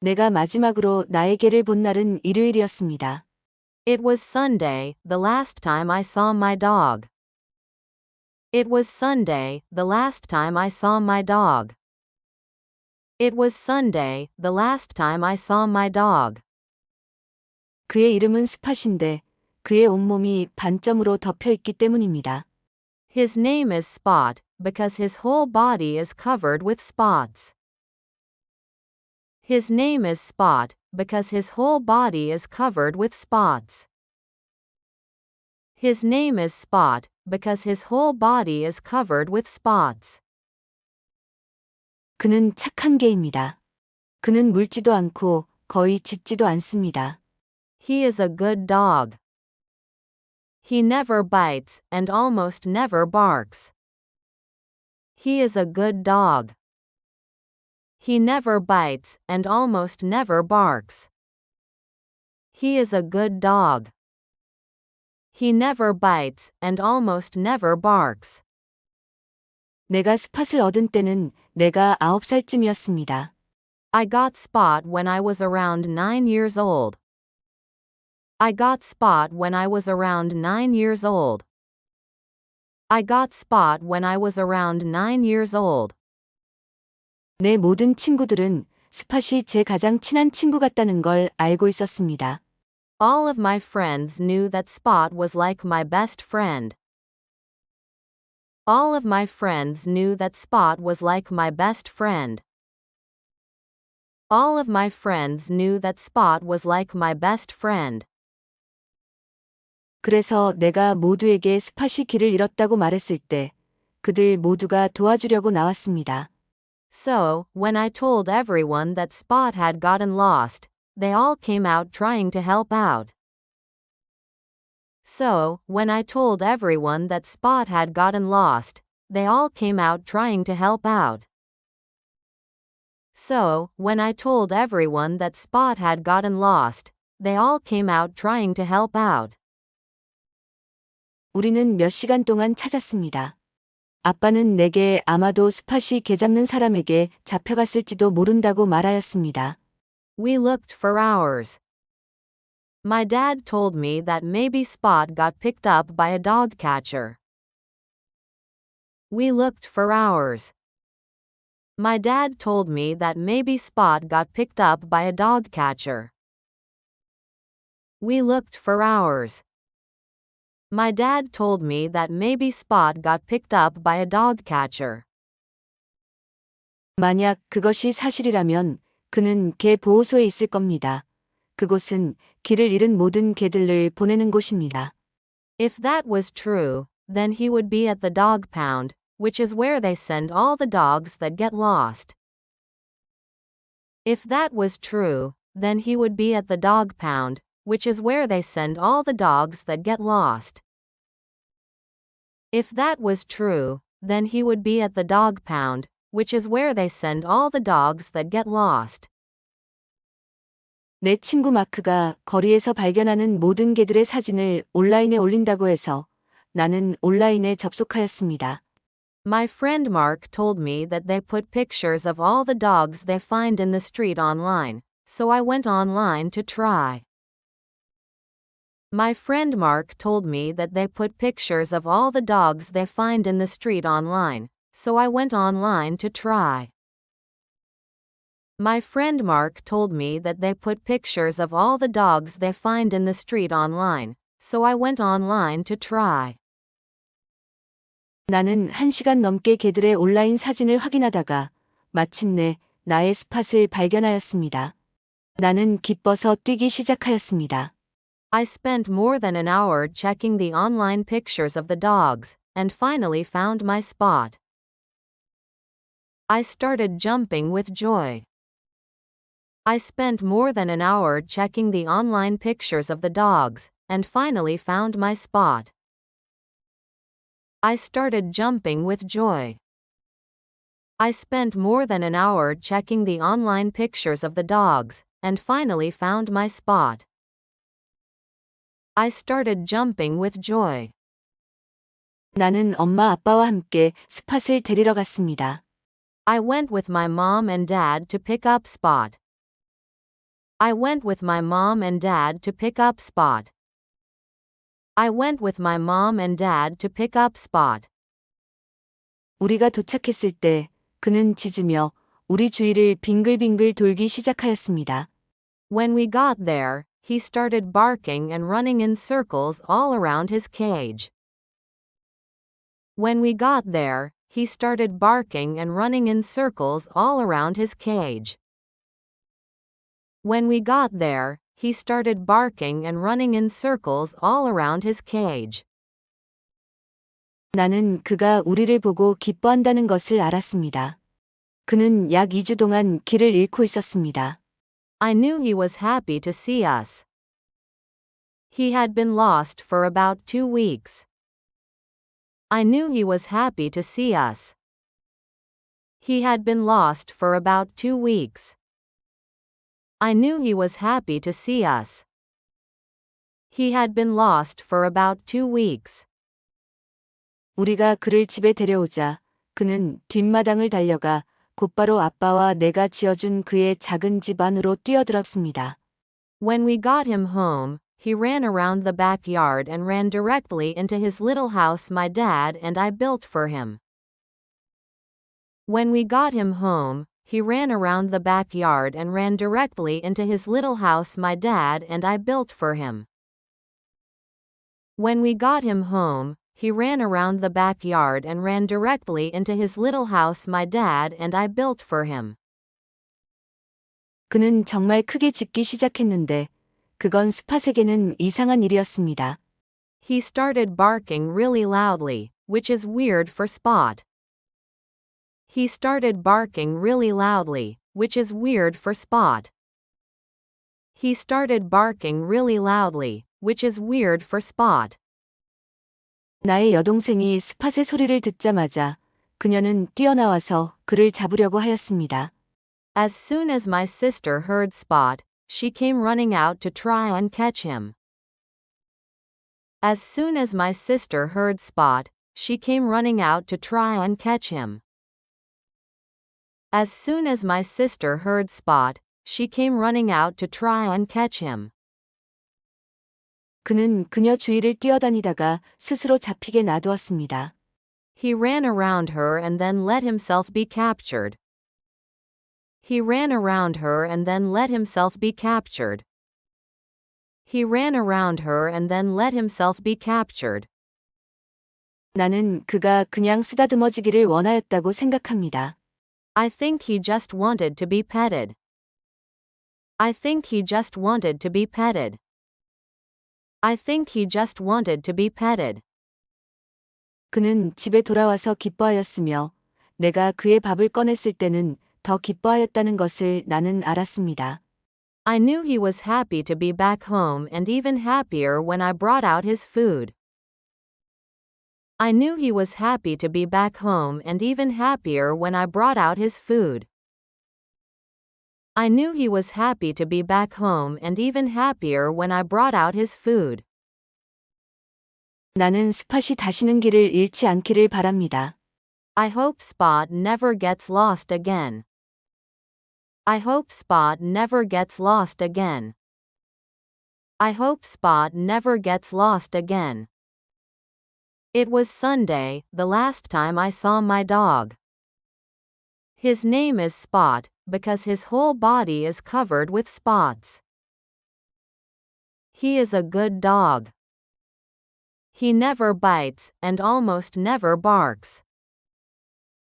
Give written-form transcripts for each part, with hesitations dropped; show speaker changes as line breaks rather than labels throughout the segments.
내가 마지막으로 나의 개를 본 날은 일요일이었습니다.
It was Sunday, the last time I saw my dog. It was Sunday, the last time I saw my dog. It was Sunday, the last time I saw my dog.
그의 이름은 스팟인데 그의 온몸이 반점으로 덮여 있기 때문입니다.
His name is Spot, because his whole body is covered with spots. His name is Spot, because his whole body is covered with spots. His name is Spot, because his whole body is covered with spots.
그는 착한 개입니다. 그는 물지도 않고 거의 짖지도 않습니다.
He is a good dog. He never bites and almost never barks. He is a good dog. He never bites and almost never barks. He is a good dog. He never bites and almost never barks.
내가 스팟을 얻은 때는 내가 9살쯤이었습니다.
I got Spot when I was around 9 years old. I got Spot when I was around 9 years old. I got Spot when I was around 9 years old.
내 모든 친구들은 스팟이 제 가장 친한 친구 같다는 걸 알고 있었습니다.
All of my friends knew that Spot was like my best friend. All of my friends knew that Spot was like my best friend. All of my friends knew that Spot was like my best friend.
그래서 내가 모두에게 스팟이 길을 잃었다고 말했을 때 그들 모두가 도와주려고 나왔습니다.
So, when I told everyone that Spot had gotten lost, they all came out trying to help out. So, when I told everyone that Spot had gotten lost, they all came out trying to help out. So, when I told everyone that Spot had gotten lost, they all came out trying to help out.
우리는 몇 시간 동안 찾았습니다. 아빠는 내게 아마도 스팟이 개 잡는 사람에게 잡혀갔을지도 모른다고 말하였습니다.
We looked for hours. My dad told me that maybe Spot got picked up by a dog catcher. We looked for hours. My dad told me that maybe Spot got picked up by a dog catcher. We looked for hours. My dad told me that maybe Spot got picked up by a dog catcher.
만약 그것이 사실이라면 그는 개 보호소에 있을 겁니다. 그곳은 길을 잃은 모든 개들을 보내는 곳입니다.
If that was true, then he would be at the dog pound, which is where they send all the dogs that get lost. If that was true, then he would be at the dog pound, which is where they send all the dogs that get lost. If that was true, then he would be at the dog pound, which is where they send all the dogs that get lost.
내 친구 마크가 거리에서 발견하는 모든 개들의 사진을 온라인에 올린다고 해서 나는 온라인에 접속하였습니다.
My friend Mark told me that they put pictures of all the dogs they find in the street online, so I went online to try. My friend Mark told me that they put pictures of all the dogs they find in the street online, so I went online to try. My friend Mark told me that they put pictures of all the dogs they find in the street online, so I went online to try.
나는 1시간 넘게 개들의 온라인 사진을 확인하다가 마침내 나의 스팟을 발견하였습니다. 나는 기뻐서 뛰기 시작하였습니다.
I spent more than an hour checking the online pictures of the dogs, and finally found my spot. I started jumping with joy. I spent more than an hour checking the online pictures of the dogs, and finally found my spot. I started jumping with joy. I spent more than an hour checking the online pictures of the dogs, and finally found my spot. I started jumping with joy.
나는 엄마 아빠와 함께 스팟을 데리러 갔습니다.
I went with my mom and dad to pick up Spot. I went with my mom and dad to pick up Spot. I went with my mom and dad to pick up Spot.
우리가 도착했을 때 그는 짖으며 우리 주위를 빙글빙글 돌기 시작하였습니다.
When we got there, he started barking and running in circles all around his cage. When we got there, he started barking and running in circles all around his cage. When we got there, he started barking and running in circles all around his cage.
나는 그가 우리를 보고 기뻐한다는 것을 알았습니다. 그는 약 2주 동안 길을 잃고 있었습니다.
I knew he was happy to see us. He had been lost for about 2 weeks. I knew he was happy to see us. He had been lost for about 2 weeks. I knew he was happy to see us. He had been lost for about 2 weeks.
우리가 그를 집에 데려오자 그는 뒷마당을 달려가 곧바로 아빠와 내가 지어준 그의 작은 집 안으로 뛰어들었습니다.
When we got him home, he ran around the backyard and ran directly into his little house my dad and I built for him. When we got him home, he ran around the backyard and ran directly into his little house my dad and I built for him. When we got him home, he ran around the backyard and ran directly into his little house my dad and I built for him.
그는 정말 크게 짖기 시작했는데 그건 스팟에게는 이상한 일이었습니다.
He started barking really loudly, which is weird for Spot. He started barking really loudly, which is weird for Spot. He started barking really loudly, which is weird for Spot.
나의 여동생이 스팟의 소리를 듣자마자 그녀는 뛰어나와서 그를 잡으려고 하였습니다.
As soon as my sister heard Spot, she came running out to try and catch him. As soon as my sister heard Spot, she came running out to try and catch him. As soon as my sister heard Spot, she came running out to try and catch him.
그는 그녀 주위를 뛰어다니다가 스스로 잡히게 놔두었습니다.
He ran around her and then let himself be captured. He ran around her and then let himself be captured. He ran around her and then let himself be captured.
나는 그가 그냥 쓰다듬어지기를 원하였다고 생각합니다.
I think he just wanted to be petted. I think he just wanted to be petted. I think he just wanted to be petted.
그는 집에 돌아와서 기뻐하였으며 내가 그의 밥을 꺼냈을 때는 더 기뻐하였다는 것을 나는 알았습니다.
I knew he was happy to be back home and even happier when I brought out his food. I knew he was happy to be back home and even happier when I brought out his food. I knew he was happy to be back home and even happier when I brought out his food.
나는 스팟이 다시는 길을 잃지 않기를 바랍니다.
I hope Spot never gets lost again. I hope Spot never gets lost again. I hope Spot never gets lost again. It was Sunday, the last time I saw my dog. His name is Spot, because his whole body is covered with spots. He is a good dog. He never bites and almost never barks.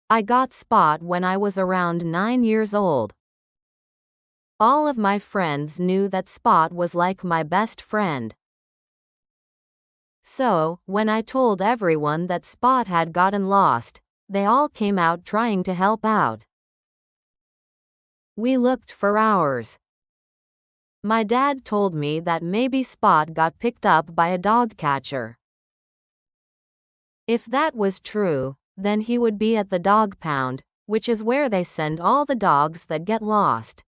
I got Spot when I was around 9 years old. All of my friends knew that Spot was like my best friend. So, when I told everyone that Spot had gotten lost, they all came out trying to help out. We looked for hours. My dad told me that maybe Spot got picked up by a dog catcher. If that was true, then he would be at the dog pound, which is where they send all the dogs that get lost.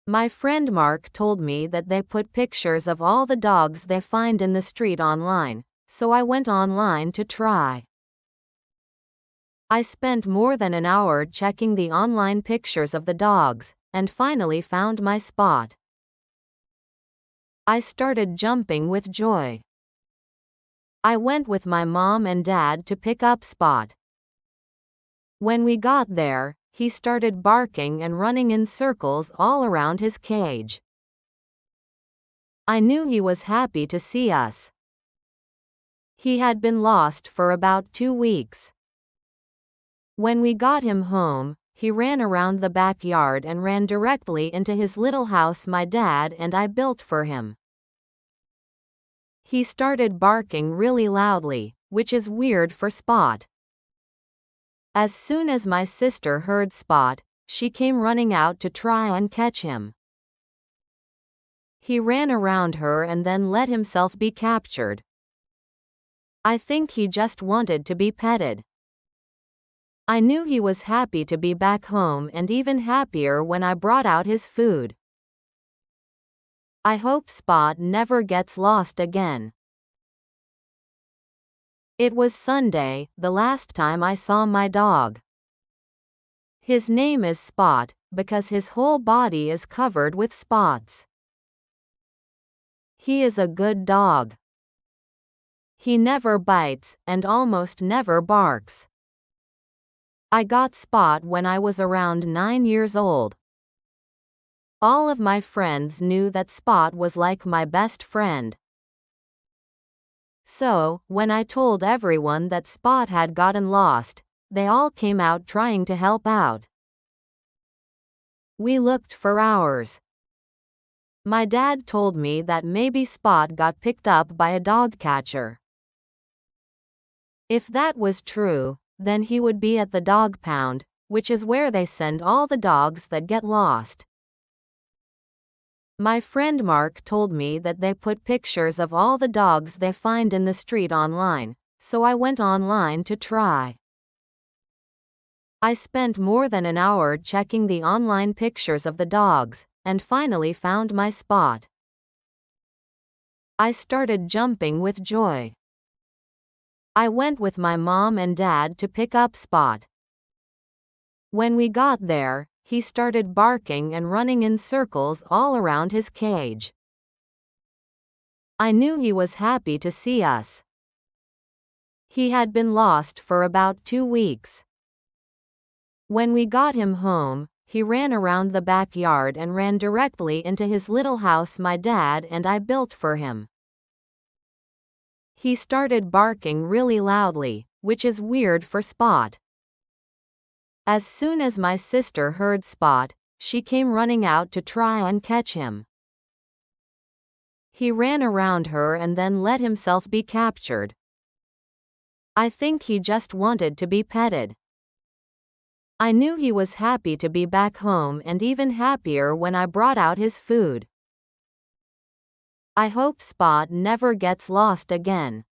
My friend Mark told me that they put pictures of all the dogs they find in the street online, so I went online to try. I spent more than an hour checking the online pictures of the dogs, and finally found my Spot. I started jumping with joy. I went with my mom and dad to pick up Spot. When we got there, he started barking and running in circles all around his cage. I knew he was happy to see us. He had been lost for about 2 weeks. When we got him home, he ran around the backyard and ran directly into his little house my dad and I built for him. He started barking really loudly, which is weird for Spot. As soon as my sister heard Spot, she came running out to try and catch him. He ran around her and then let himself be captured. I think he just wanted to be petted. I knew he was happy to be back home and even happier when I brought out his food. I hope Spot never gets lost again. It was Sunday, the last time I saw my dog. His name is Spot because his whole body is covered with spots. He is a good dog. He never bites and almost never barks. I got Spot when I was around 9 years old. All of my friends knew that Spot was like my best friend. So, when I told everyone that Spot had gotten lost, they all came out trying to help out. We looked for hours. My dad told me that maybe Spot got picked up by a dog catcher. If that was true, then he would be at the dog pound, which is where they send all the dogs that get lost. My friend Mark told me that they put pictures of all the dogs they find in the street online, so I went online to try. I spent more than an hour checking the online pictures of the dogs, and finally found my Spot. I started jumping with joy. I went with my mom and dad to pick up Spot. When we got there, he started barking and running in circles all around his cage. I knew he was happy to see us. He had been lost for about 2 weeks. When we got him home, he ran around the backyard and ran directly into his little house my dad and I built for him. He started barking really loudly, which is weird for Spot. As soon as my sister heard Spot, she came running out to try and catch him. He ran around her and then let himself be captured. I think he just wanted to be petted. I knew he was happy to be back home and even happier when I brought out his food. I hope Spot never gets lost again.